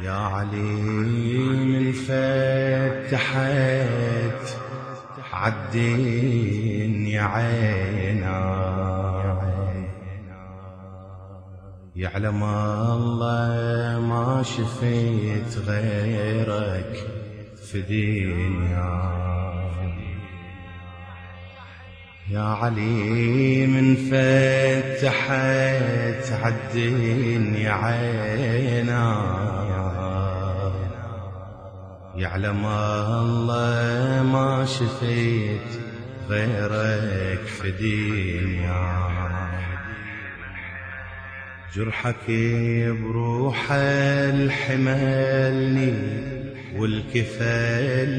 يا علي من فتحت عالدين يا عينا، يعلم الله ما شفيت غيرك في دنيا. يا علي من فتحت عالدين يا عينا، يعلم الله ما شفيت غيرك في دنيا. جرحك بروح الحملني والكفلني،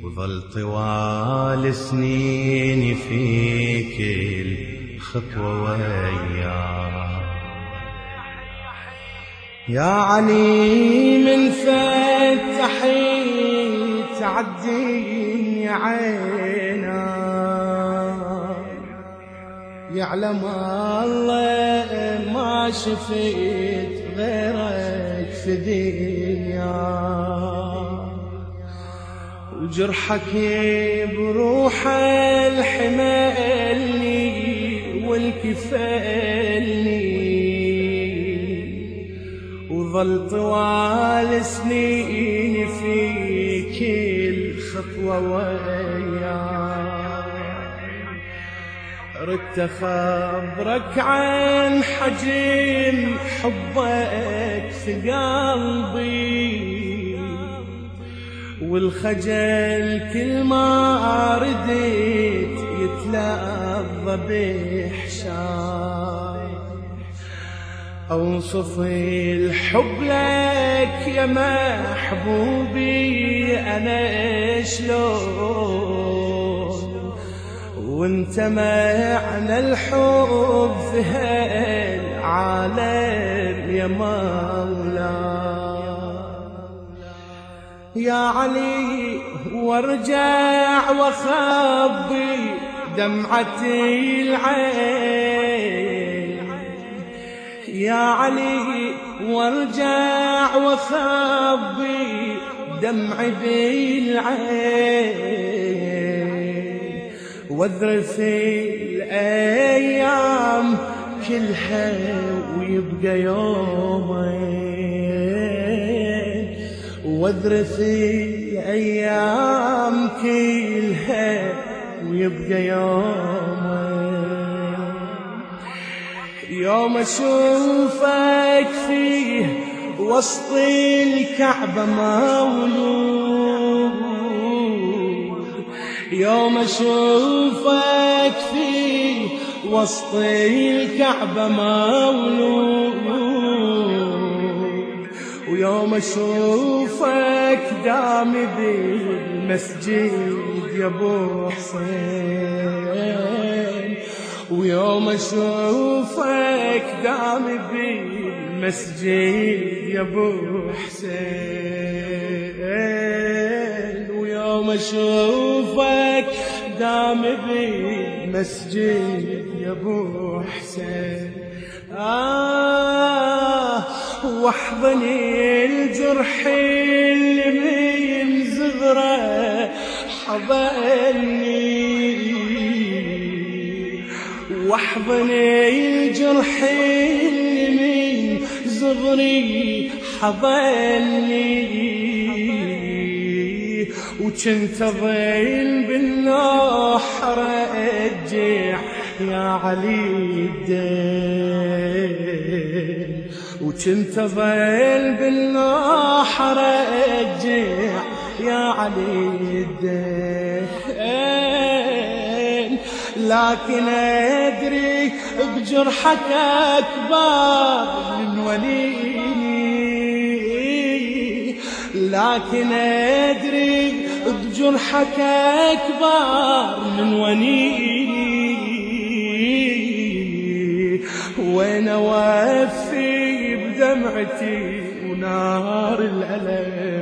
وظل طوال سنيني فيك الخطوة وياك. يا علي من فتحت عالدين يا عينا، يعلم الله ما شفيت غيرك في دنيا. وجرحك بروح الحملني والكفلني، وظل طوال سنيني فيك الخطوة وياك. ردت أخبرك عن حجم حبك في قلبي، والخجل كل ما رديت يتلظى بحشاي. أوصف الحب لك يا محبوبي أنا شلون، وانت معنى الحب في هالعالم يا مولاي. يا علي وارجع واخبي دمعتي العين، يا علي وارجع واخبي دمعي بالعين، واذرف الايام كلها ويبقى يومين، واذرف الايام كلها ويبقى يومين. يوم اشوفك فيه وسط الكعبة مولود، يوم اشوفك فيه وسط الكعبة مولود، ويوم اشوفك دامي بالمسجد يا ابو حسين، ويوم اشوفك دامي بالمسجد يا ابو حسين، ويوم اشوفك دامي بالمسجد يا ابو حسين. واحضني الجرح اللي من زغره حضني، واحضني الجرح اللي من زغري حضني، وكنت ظل بالنوح رجع يا علي الدين، وكنت ظل بالنوح رجع يا علي الدين. لكن أدري بجرحك أكبر من وليني، لكن أدري بجرحك أكبر من وليني، وين أوفي بدمعتي ونار الألم